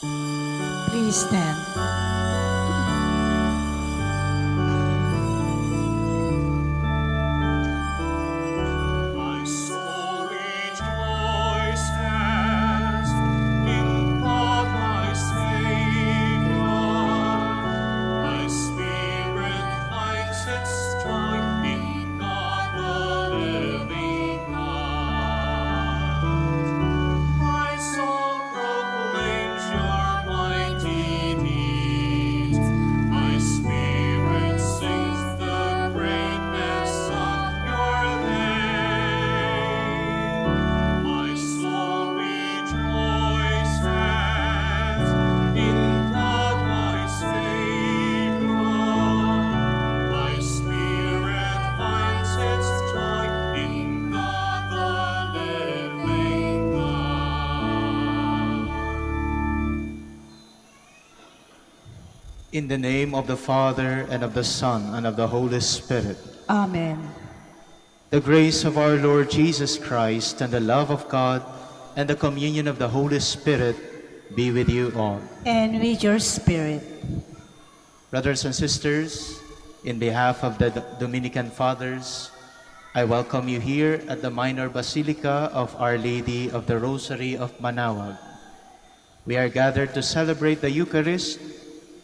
Please stand. My soul rejoices in God my Savior. My spirit finds its joy in God the living God. My soul proclaims your mighty deeds. My spirit sings the greatness of your name. My soul rejoices in God my Savior. My spirit finds its joy in God the living God. In the name of the Father, and of the Son, and of the Holy Spirit. Amen. The grace of our Lord Jesus Christ, and the love of God, and the communion of the Holy Spirit be with you all. And with your spirit. Brothers and sisters, in behalf of the Dominican Fathers, I welcome you here at the Minor Basilica of Our Lady of the Rosary of Manaoag. We are gathered to celebrate the Eucharist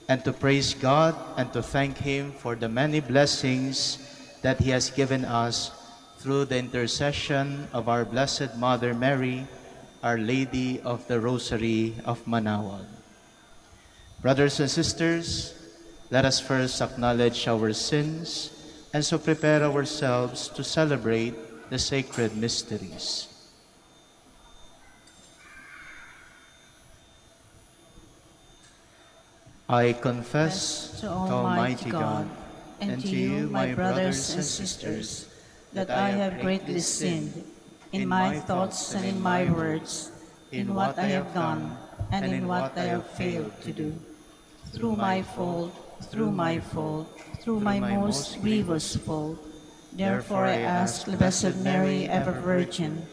and to praise God and to thank Him for the many blessings that He has given us through the intercession of our Blessed Mother Mary, Our Lady of the Rosary of Manaoag. Brothers and sisters, let us first acknowledge our sins and so prepare ourselves to celebrate the sacred mysteries. I confess To Almighty God, and to you, my brothers and sisters, that I have greatly sinned in my thoughts and in my words, in what I have done and in what I have failed to do. Through my fault, through my fault, through my most grievous fault. Therefore I ask the Blessed Mary, ever Virgin,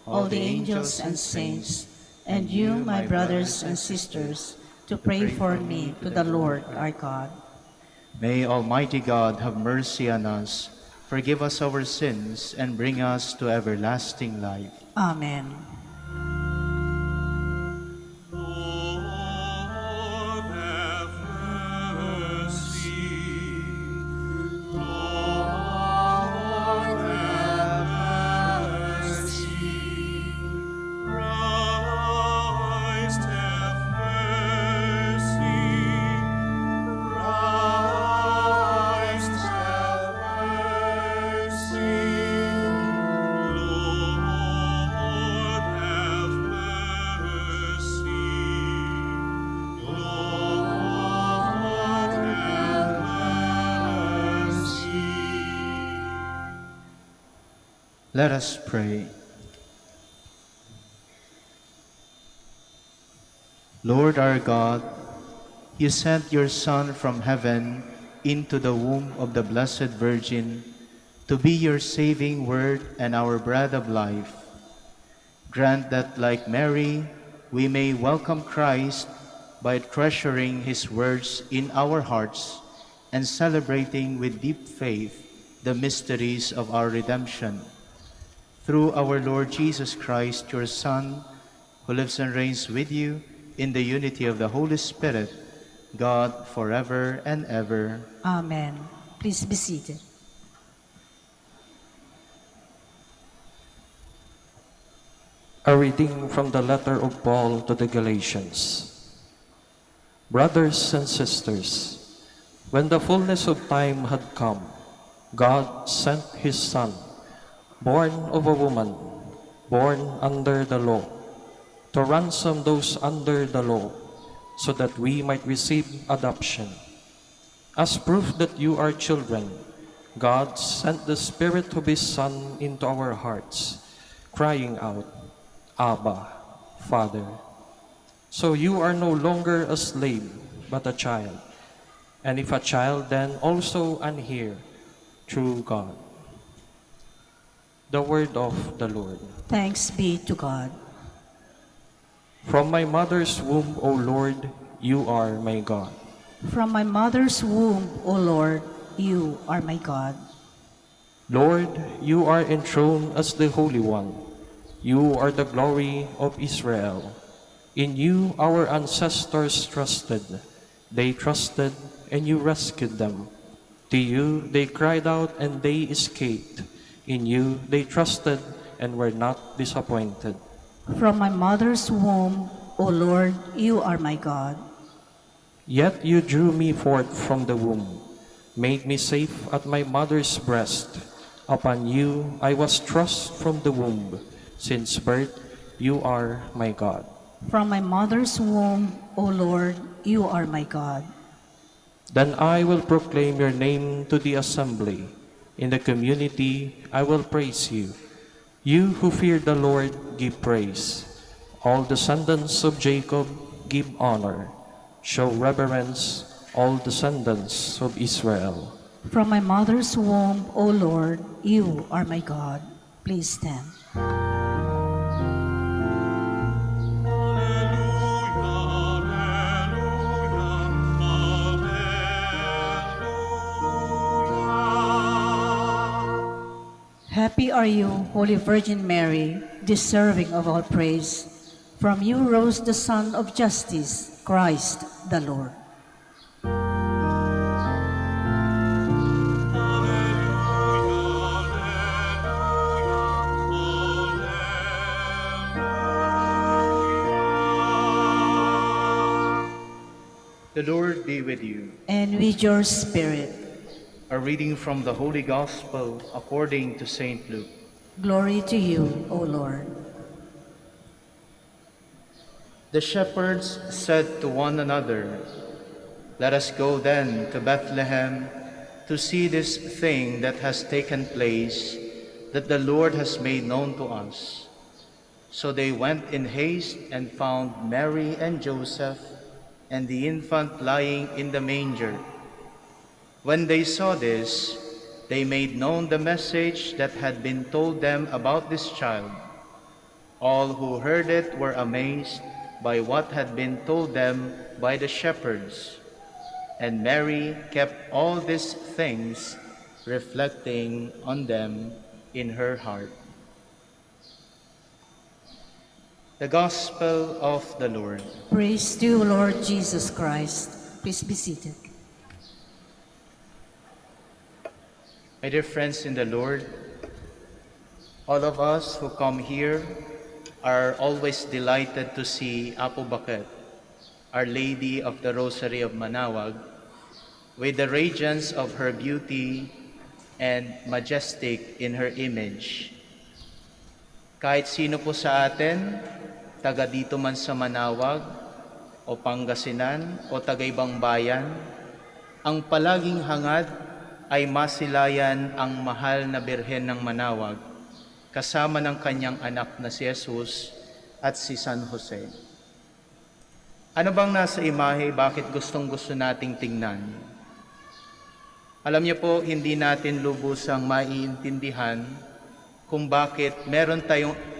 all the angels and saints, and you, my brothers and sisters, to pray for me to the Lord our God. May Almighty God have mercy on us, forgive us our sins, and bring us to everlasting life. Amen. Lord, have mercy. Lord, have mercy. Christ, have mercy. Christ, have mercy. Lord, have mercy. Lord, have mercy. Let us pray. Lord our God, you sent your Son from heaven into the womb of the Blessed Virgin to be your saving word and our bread of life. Grant that, like Mary, we may welcome Christ by treasuring his words in our hearts and celebrating with deep faith the mysteries of our redemption. Through our Lord Jesus Christ, your Son, who lives and reigns with you in the unity of the Holy Spirit, God, forever and ever. Amen. Please be seated. A reading from the letter of Paul to the Galatians. Brothers and sisters, when the fullness of time had come, God sent his Son, born of a woman, born under the law, to ransom those under the law, so that we might receive adoption. As proof that you are children, God sent the Spirit of his Son into our hearts, crying out, Abba, Father. So you are no longer a slave, but a child, and if a child, then also an heir through God. The word of the Lord. Thanks be to God. From my mother's womb, O Lord, you are my God. From my mother's womb, O Lord, you are my God. Lord, you are enthroned as the Holy One. You are the glory of Israel. In you our ancestors trusted. They trusted, and you rescued them. To you they cried out, and they escaped. In you they trusted, and were not disappointed. From my mother's womb, O Lord, you are my God. Yet you drew me forth from the womb, made me safe at my mother's breast. Upon you I was thrust from the womb. Since birth, you are my God. From my mother's womb, O Lord, you are my God. Then I will proclaim your name to the assembly. In the community I will praise you. You who fear the Lord, give praise. All descendants of Jacob, give honor. Show reverence, all descendants of Israel. From my mother's womb, O Lord, you are my God. Please stand. Happy are you, Holy Virgin Mary, deserving of all praise. From you rose the Son of Justice, Christ the Lord. The Lord be with you. And with your spirit. A reading from the Holy Gospel according to St. Luke. Glory to you, O Lord. The shepherds said to one another, "Let us go then to Bethlehem to see this thing that has taken place, that the Lord has made known to us." So they went in haste and found Mary and Joseph and the infant lying in the manger. When they saw this, they made known the message that had been told them about this child. All who heard it were amazed by what had been told them by the shepherds. And Mary kept all these things, reflecting on them in her heart. The Gospel of the Lord. Praise to you, Lord Jesus Christ. Please be seated. My dear friends in the Lord, all of us who come here are always delighted to see Apo Bakit, Our Lady of the Rosary of Manaoag, with the radiance of her beauty and majestic in her image. Kahit sino po sa atin, taga dito man sa Manaoag, o Pangasinan, o taga-ibang bayan, ang palaging hangad ay masilayan ang mahal na Birhen ng Manaoag, kasama ng kanyang anak na si Jesus at si San Jose. Ano bang nasa imahe, bakit gustong-gusto nating tingnan? Alam niyo po, hindi natin lubusang maiintindihan kung bakit meron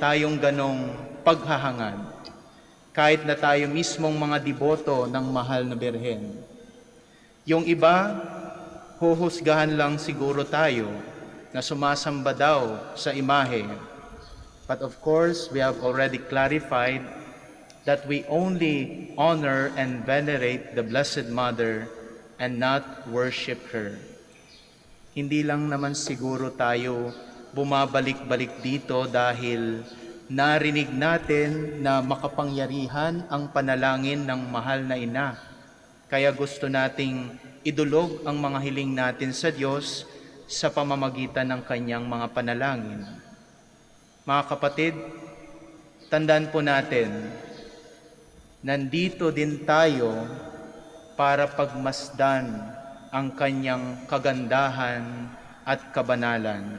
tayong ganong paghahangad, kahit na tayo mismong mga deboto ng mahal na Birhen. Yung iba, huhusgahan lang siguro tayo na sumasamba daw sa imahe. But of course, we have already clarified that we only honor and venerate the Blessed Mother and not worship her. Hindi lang naman siguro tayo bumabalik-balik dito dahil narinig natin na makapangyarihan ang panalangin ng mahal na ina. Kaya gusto nating idulog ang mga hiling natin sa Diyos sa pamamagitan ng kanyang mga panalangin. Mga kapatid, tandaan po natin, nandito din tayo para pagmasdan ang kanyang kagandahan at kabanalan.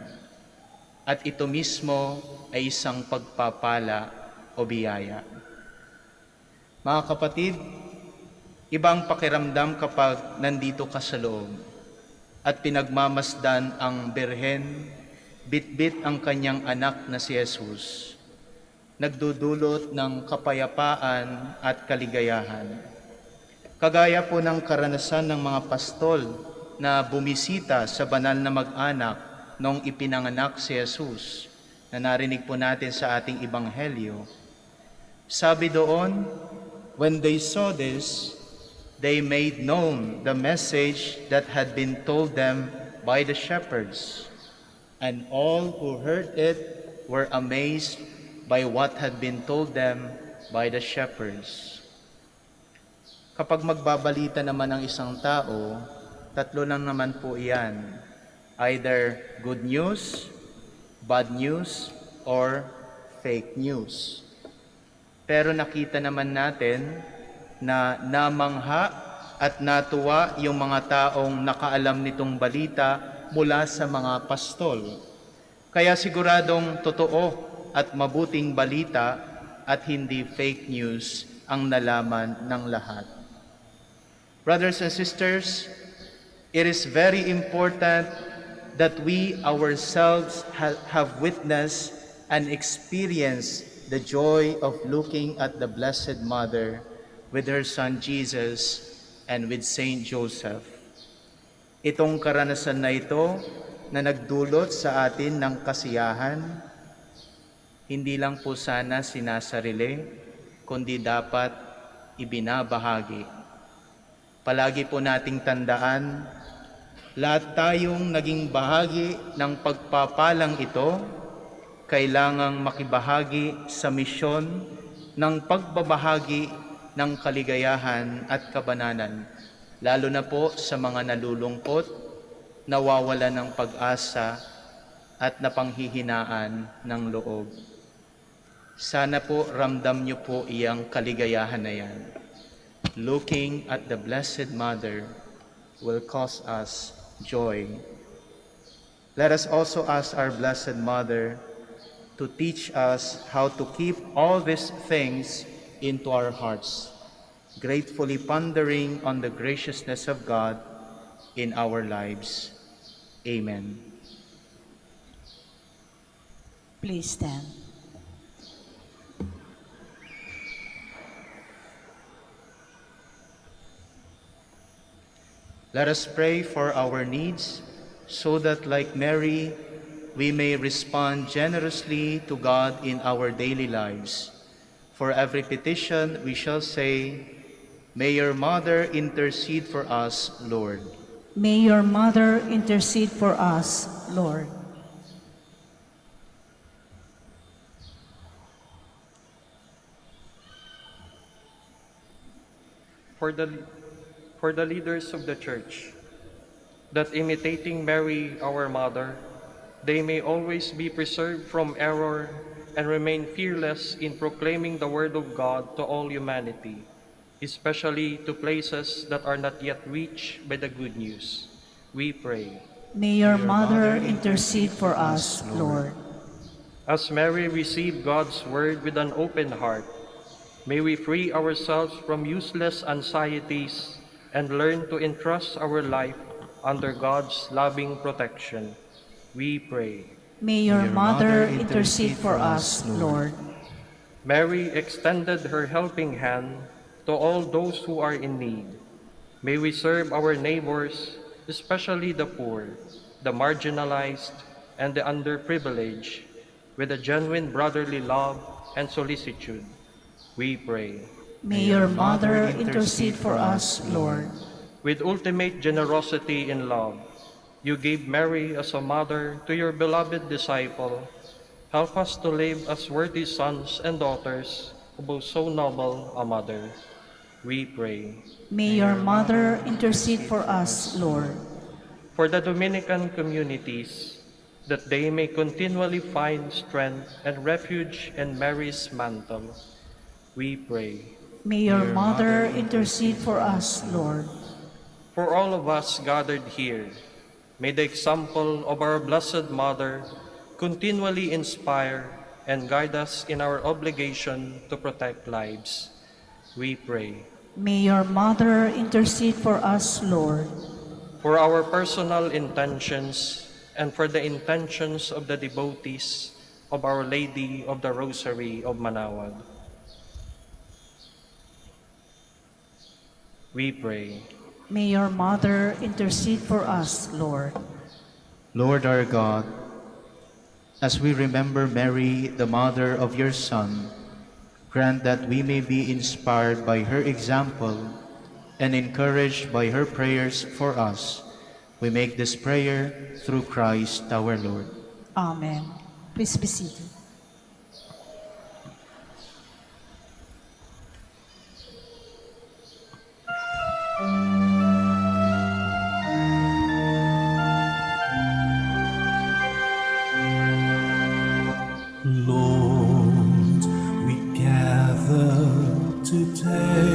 At ito mismo ay isang pagpapala o biyaya. Mga kapatid, ibang pakiramdam kapag nandito ka sa loob at pinagmamasdan ang Birhen, bit-bit ang kanyang anak na si Jesus. nagdudulot ng kapayapaan at kaligayahan. Kagaya po ng karanasan ng mga pastol na bumisita sa banal na mag-anak noong ipinanganak si Jesus, na narinig po natin sa ating Ebanghelyo. Sabi doon, when they saw this, they made known the message that had been told them by the shepherds, and all who heard it were amazed by what had been told them by the shepherds. Kapag magbabalita naman ng isang tao, tatlo lang naman po iyan. Either good news, bad news, or fake news. Pero nakita naman natin na namangha at natuwa yung mga taong nakaalam nitong balita mula sa mga pastol. Kaya siguradong totoo at mabuting balita at hindi fake news ang nalaman ng lahat. Brothers and sisters, it is very important that we ourselves have witnessed and experienced the joy of looking at the Blessed Mother with her Son Jesus and with Saint Joseph. Itong karanasan na ito na nagdulot sa atin ng kasiyahan, hindi lang po sana sinasarili, kundi dapat ibinabahagi. Palagi po nating tandaan, lahat tayong naging bahagi ng pagpapalang ito, kailangang makibahagi sa misyon ng pagbabahagi ng kaligayahan at kabananan, lalo na po sa mga nalulungkot, nawawala ng pag-asa at napanghihinaan ng loob. Sana po ramdam niyo po iyang kaligayahan na yan. Looking at the Blessed Mother will cause us joy. Let us also ask our Blessed Mother to teach us how to keep all these things into our hearts, gratefully pondering on the graciousness of God in our lives. Amen. Please stand. Let us pray for our needs, so that like Mary, we may respond generously to God in our daily lives. For every petition we shall say, may your Mother intercede for us, Lord. May your Mother intercede for us, Lord. For the leaders of the Church, that imitating Mary, our Mother, they may always be preserved from error and remain fearless in proclaiming the Word of God to all humanity, especially to places that are not yet reached by the good news. We pray. May your Mother intercede for us, Lord. As Mary received God's Word with an open heart, may we free ourselves from useless anxieties and learn to entrust our life under God's loving protection. We pray. May your Mother intercede for us, Lord. Mary extended her helping hand to all those who are in need. May we serve our neighbors, especially the poor, the marginalized, and the underprivileged, with a genuine brotherly love and solicitude. We pray. May your Mother intercede for us, Lord. With ultimate generosity and love, you gave Mary as a mother to your beloved disciple. Help us to live as worthy sons and daughters of so noble a mother. We pray. May your Mother intercede for us, Lord. For the Dominican communities, that they may continually find strength and refuge in Mary's mantle, we pray. May your Mother intercede for us, Lord. For all of us gathered here, may the example of our Blessed Mother continually inspire and guide us in our obligation to protect lives. We pray. May your Mother intercede for us, Lord. For our personal intentions and for the intentions of the devotees, of Our Lady of the Rosary of Manaoag, we pray. May your Mother intercede for us, Lord. Lord our God, as we remember Mary, the mother of your Son, grant that we may be inspired by her example and encouraged by her prayers for us. We make this prayer through Christ our Lord. Amen. Please be seated. Lord, we gather today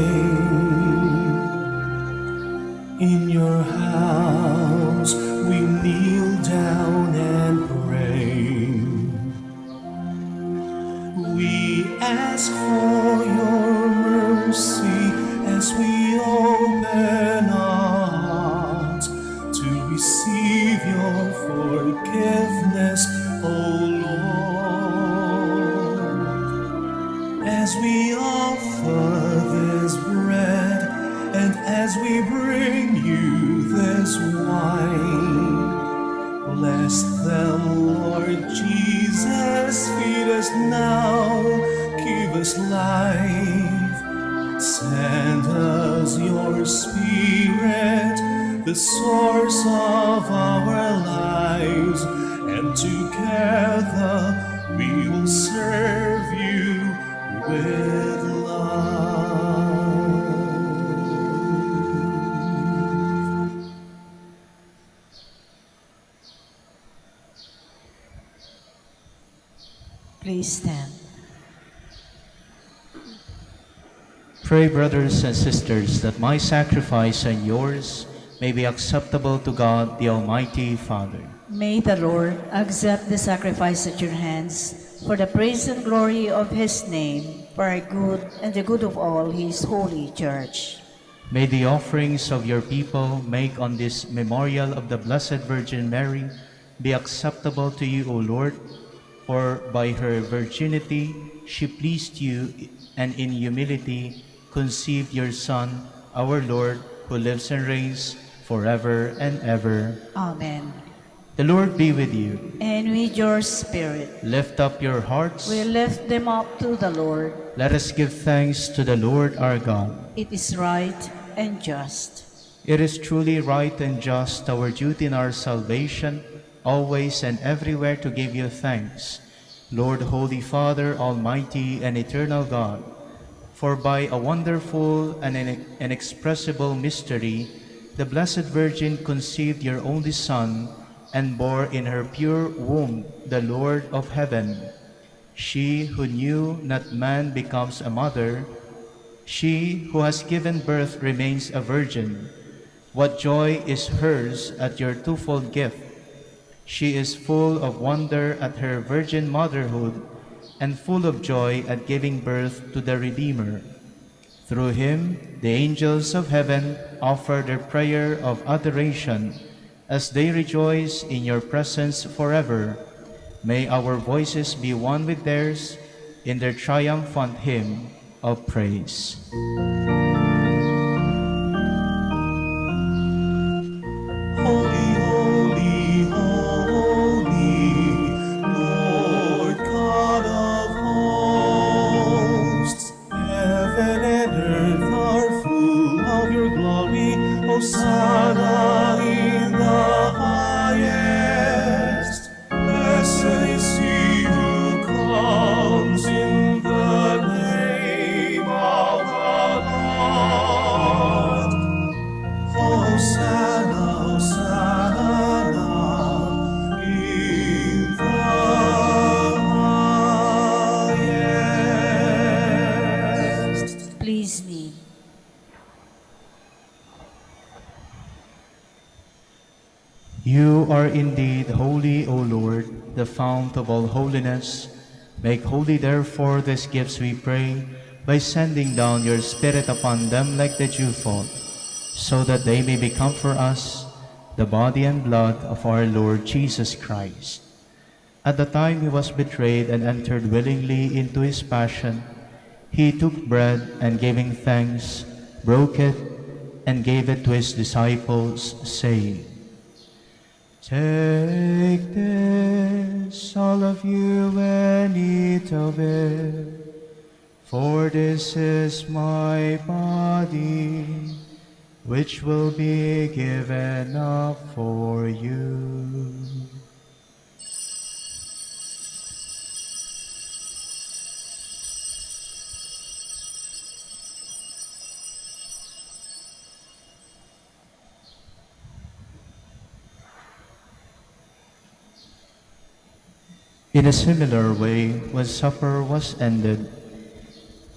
in your house. We kneel down and pray. We ask for your mercy as we open our hearts to receive your forgiveness, O Lord. As we offer this bread and as we bring you this wine, bless them, Lord Jesus. Feed us now, give us life. Send us your Spirit, the source of our lives, and together we will serve you with love. Please stand. Pray, brothers and sisters, that my sacrifice and yours may be acceptable to God, the Almighty Father. May the Lord accept the sacrifice at your hands for the praise and glory of his name, for our good and the good of all his holy church. May the offerings of your people make on this memorial of the Blessed Virgin Mary be acceptable to you, O Lord, for by her virginity she pleased you, and in humility conceived your Son, our Lord, who lives and reigns forever and ever. Amen. The Lord be with you. And with your spirit, Lift up your hearts. we lift them up to the Lord. Let us give thanks to the Lord our God. It is right and just. It is truly right and just, our duty in our salvation, always and everywhere to give you thanks, Lord, Holy Father, Almighty and eternal God. For by a wonderful and inexpressible mystery, the Blessed Virgin conceived your only Son and bore in her pure womb the Lord of heaven. She who knew not man becomes a mother. She who has given birth remains a virgin. What joy is hers at your twofold gift! She is full of wonder at her virgin motherhood and full of joy at giving birth to the Redeemer. Through him, the angels of heaven offer their prayer of adoration as they rejoice in your presence forever. May our voices be one with theirs in their triumphant hymn of praise. Holy, holy, holy, Lord God of hosts. Heaven and earth are full of your glory. Hosanna in the highest. Blessed is he who comes in the name of the Lord. Hosanna, Hosanna in the highest. Please kneel. You are indeed holy, O Lord, the fount of all holiness. Make holy, therefore, these gifts, we pray, by sending down your Spirit upon them like the dewfall, so that they may become for us the body and blood of our Lord Jesus Christ. At the time he was betrayed and entered willingly into his passion, he took bread and giving thanks, broke it, and gave it to his disciples, saying, "Take this, all of you, and eat of it, for this is my body, which will be given up for you." In a similar way, when supper was ended,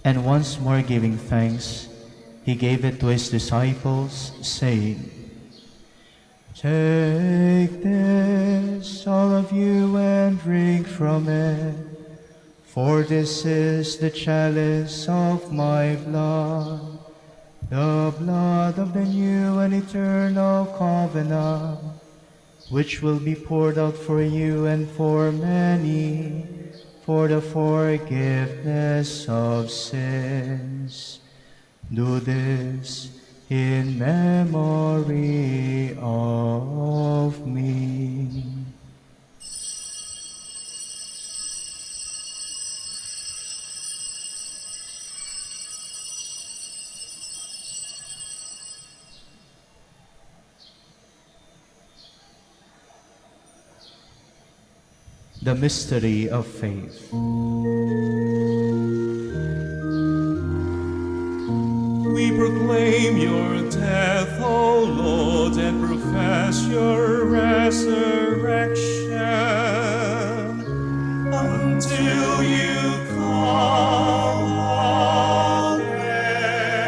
and once more giving thanks, he gave it to his disciples, saying, "Take this, all of you, and drink from it, for this is the chalice of my blood, the blood of the new and eternal covenant, which will be poured out for you and for many for the forgiveness of sins. Do this in memory of me." The mystery of faith. We proclaim your death, O Lord, and profess your resurrection until you come again.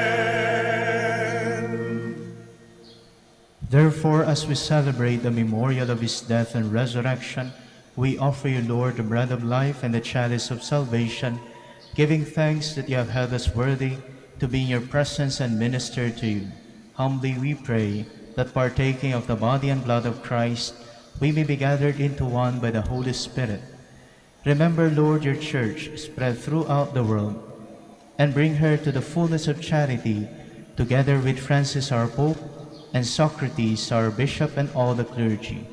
Therefore, as we celebrate the memorial of his death and resurrection, we offer you, Lord, the bread of life and the chalice of salvation, giving thanks that you have held us worthy to be in your presence and minister to you. Humbly we pray that, partaking of the body and blood of Christ, we may be gathered into one by the Holy Spirit. Remember, Lord, your church spread throughout the world, and bring her to the fullness of charity, together with Francis our Pope, and Socrates our Bishop, and all the clergy.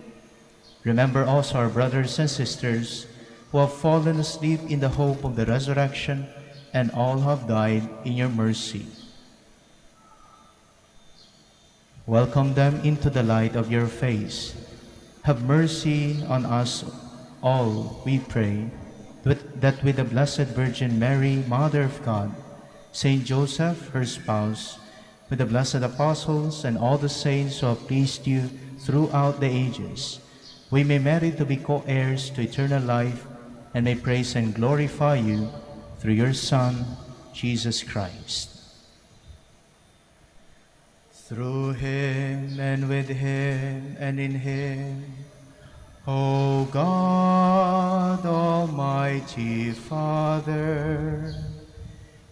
Remember also our brothers and sisters who have fallen asleep in the hope of the resurrection, and all who have died in your mercy. Welcome them into the light of your face. Have mercy on us all, we pray, that with the Blessed Virgin Mary, Mother of God, Saint Joseph, her spouse, with the blessed apostles and all the saints who have pleased you throughout the ages, we may merit to be co-heirs to eternal life, and may praise and glorify you through your Son, Jesus Christ. Through him, and with him, and in him, O God, Almighty Father,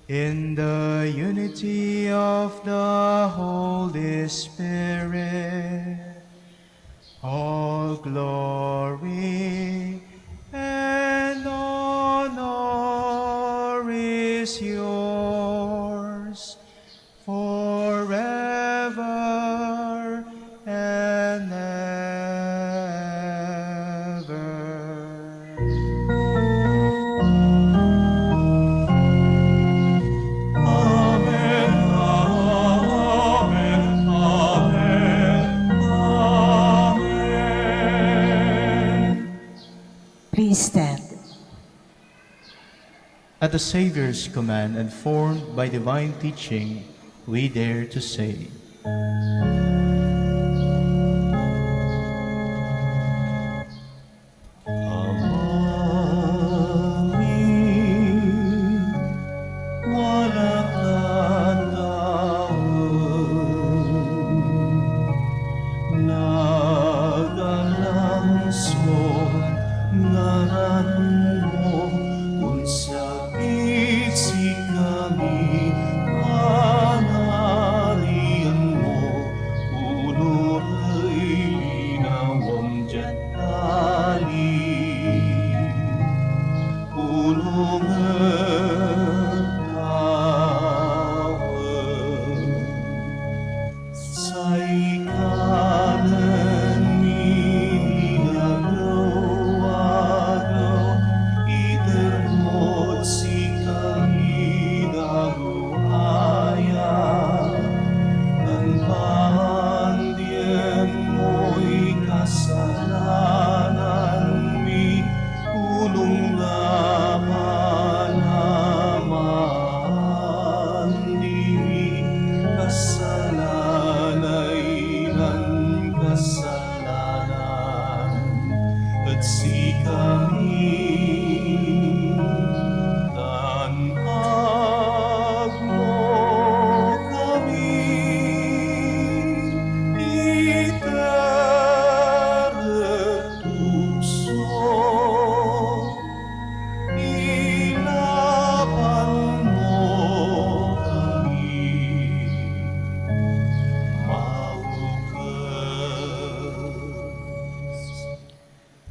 in the unity of the Holy Spirit, all glory and honor is yours forever and ever. Amen, amen, amen, amen. Please stand. At the Savior's command and formed by divine teaching, we dare to say,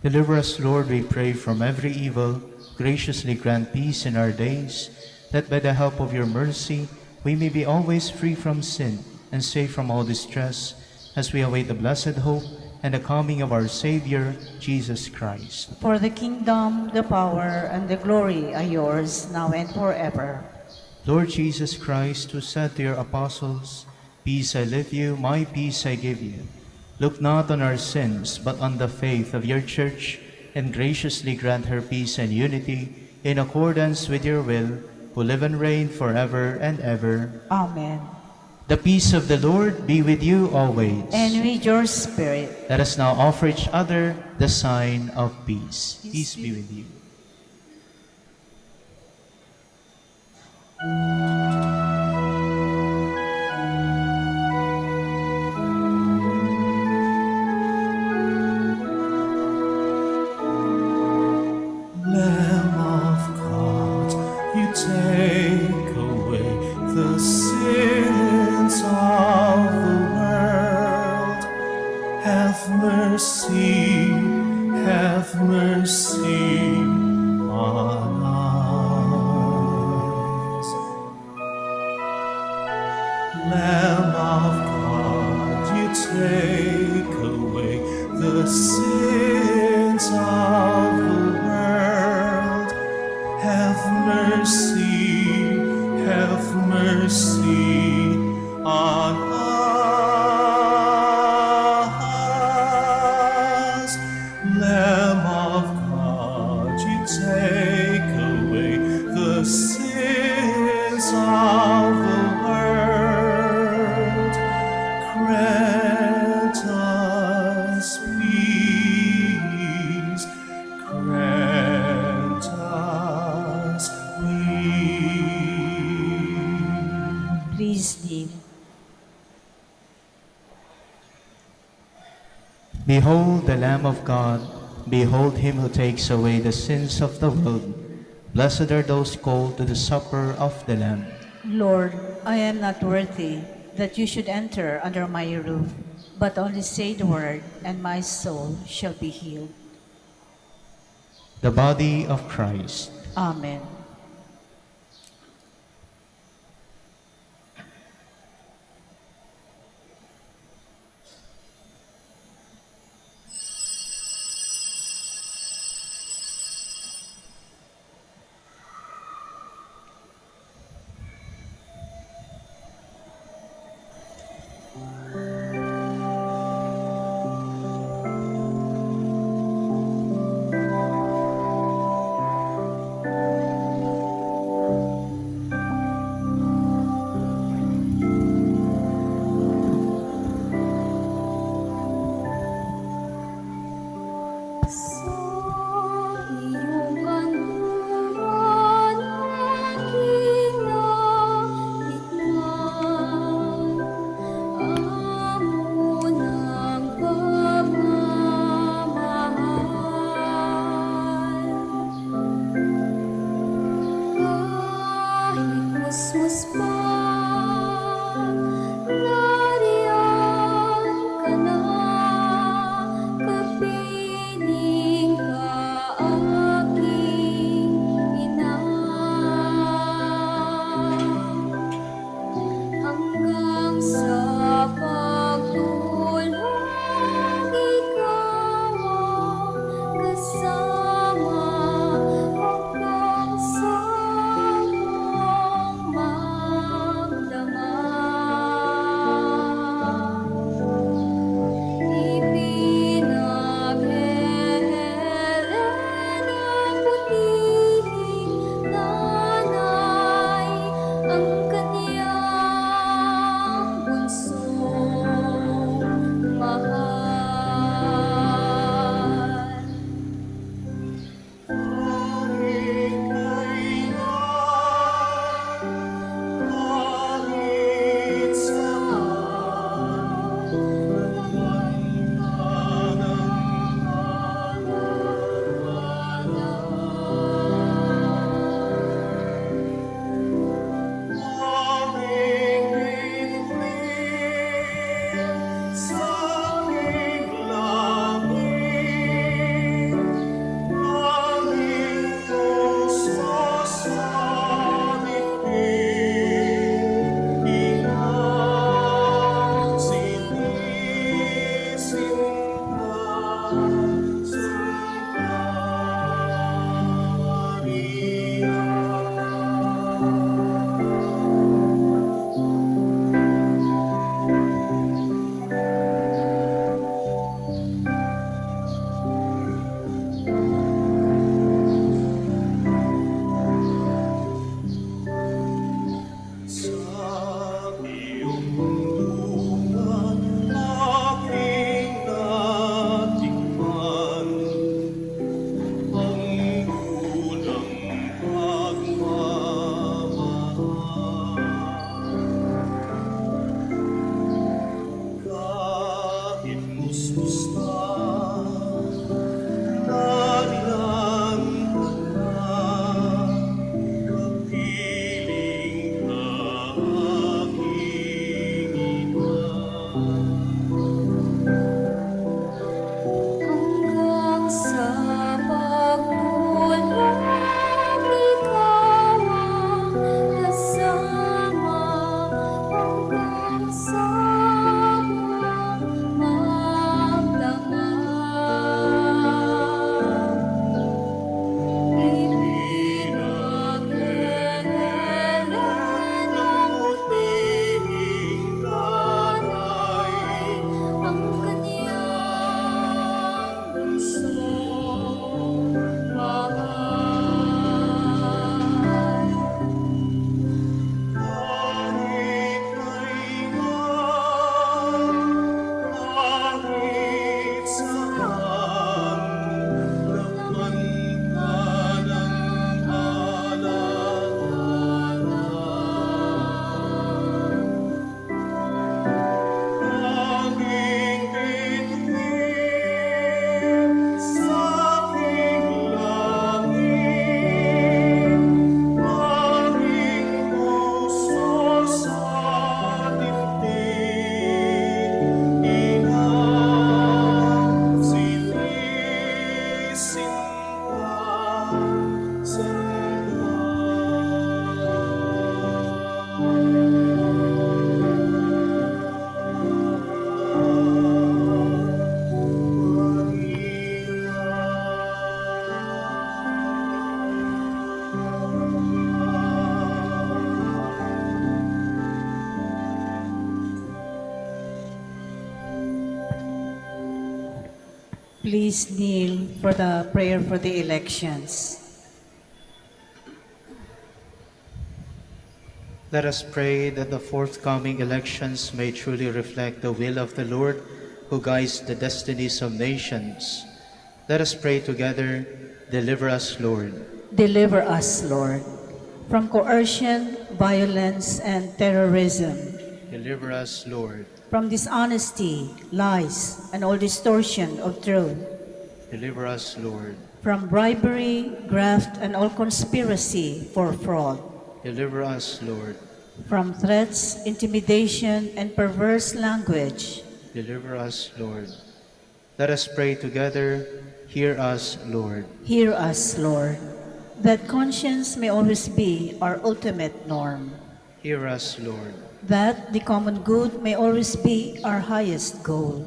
Deliver us, Lord, we pray, from every evil. Graciously grant peace in our days, that by the help of your mercy we may be always free from sin and safe from all distress, as we await the blessed hope and the coming of our Savior, Jesus Christ. For the kingdom, the power, and the glory are yours, now and forever. Lord Jesus Christ, who said to your apostles, "Peace I leave you, my peace I give you," look not on our sins, but on the faith of your Church, and graciously grant her peace and unity in accordance with your will, who live and reign forever and ever. Amen. The peace of the Lord be with you always. And with your spirit. Let us now offer each other the sign of peace. Peace be with you. Lamb of God, you take away the sins of the world. Have mercy on us. Lamb of God, you take away the sins of the world. Have mercy on us. Lamb of God, you take away the sins of the world. Grant us peace. Grant us peace. Please kneel. Behold the Lamb of God. Behold him who takes away the sins of the world. Blessed are those called to the supper of the Lamb. Lord, I am not worthy that you should enter under my roof, but only say the word, and my soul shall be healed. The body of Christ. Amen. Please kneel for the prayer for the elections. Let us pray that the forthcoming elections may truly reflect the will of the Lord, who guides the destinies of nations. Let us pray together. Deliver us, Lord. Deliver us, Lord, from coercion, violence, and terrorism, Deliver us, Lord. from dishonesty, lies, and all distortion of truth, Deliver us, Lord. from bribery, graft, and all conspiracy for fraud, Deliver us, Lord. from threats, intimidation, and perverse language. Deliver us, Lord. Let us pray together. Hear us, Lord. Hear us, Lord, that conscience may always be our ultimate norm, Hear us, Lord. that the common good may always be our highest goal,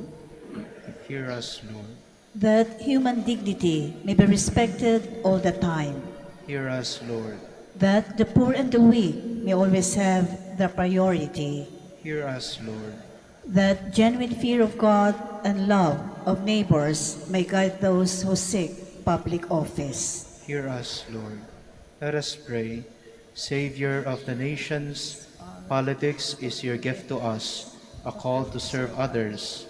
Hear us, Lord. that human dignity may be respected all the time, Hear us, Lord. that the poor and the weak may always have the priority, Hear us, Lord. that genuine fear of God and love of neighbors may guide those who seek public office. Hear us, Lord. Let us pray. Savior of the nations, politics is your gift to us, a call to serve others.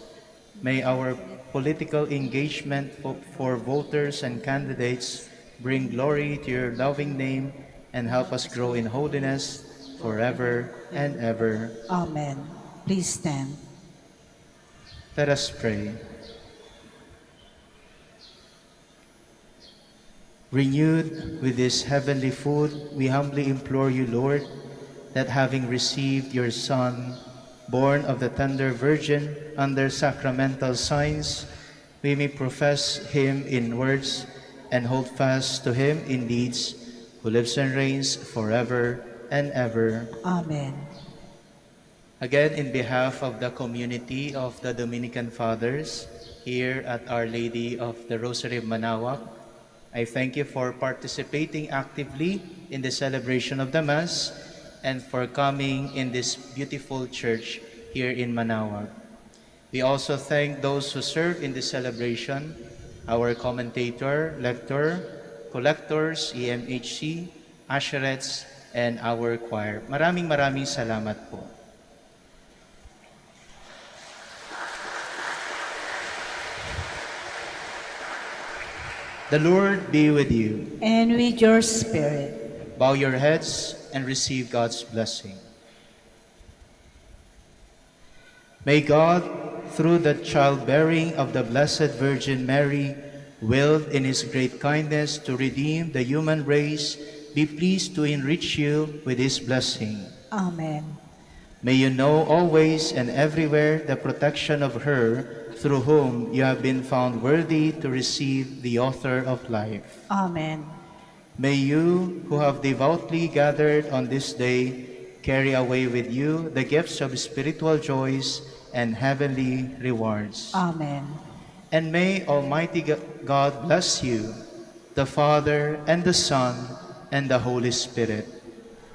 May our political engagement for voters and candidates bring glory to your loving name and help us grow in holiness forever and ever. Amen. Please stand. Let us pray. Renewed with this heavenly food, we humbly implore you, Lord, that having received your Son, born of the tender Virgin under sacramental signs, we may profess him in words and hold fast to him in deeds, who lives and reigns forever and ever. Amen. Again, in behalf of the community of the Dominican Fathers here at Our Lady of the Rosary of Manaoag, I thank you for participating actively in the celebration of the Mass and for coming in this beautiful church here in Manaoag. We also thank those who serve in this celebration, our commentator, lector, collectors, EMHC, usherettes, and our choir. Maraming salamat po. The Lord be with you. And with your spirit. Bow your heads and receive God's blessing. May God, through the childbearing of the Blessed Virgin Mary, willed in his great kindness to redeem the human race, be pleased to enrich you with his blessing. Amen. May you know always and everywhere the protection of her through whom you have been found worthy to receive the author of life. Amen. May you, who have devoutly gathered on this day, carry away with you the gifts of spiritual joys and heavenly rewards. Amen. And may Almighty God bless you, the Father, and the Son, and the Holy Spirit.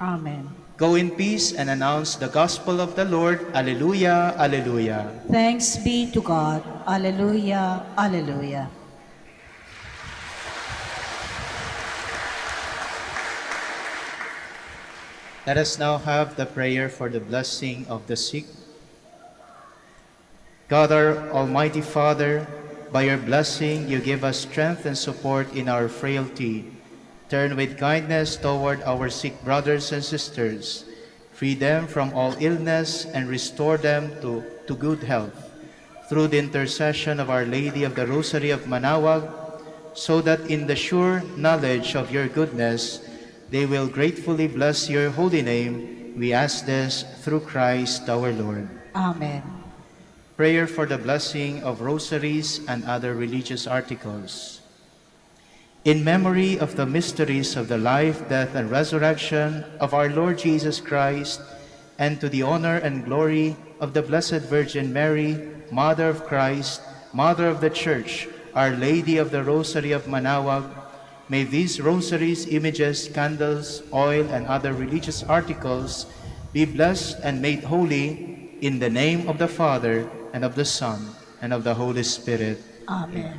Amen. Go in peace and announce the gospel of the Lord. Alleluia, alleluia. Thanks be to God. Alleluia, alleluia. Let us now have the prayer for the blessing of the sick. God, our Almighty Father, by your blessing you give us strength and support in our frailty. Turn with kindness toward our sick brothers and sisters. Free them from all illness and restore them to good health. Through the intercession of Our Lady of the Rosary of Manaoag, so that in the sure knowledge of your goodness, they will gratefully bless your holy name. We ask this through Christ our Lord. Amen. Prayer for the blessing of rosaries and other religious articles. In memory of the mysteries of the life, death, and resurrection of our Lord Jesus Christ, and to the honor and glory of the Blessed Virgin Mary, Mother of Christ, Mother of the Church, Our Lady of the Rosary of Manaoag, may these rosaries, images, candles, oil, and other religious articles be blessed and made holy in the name of the Father, and of the Son, and of the Holy Spirit. Amen.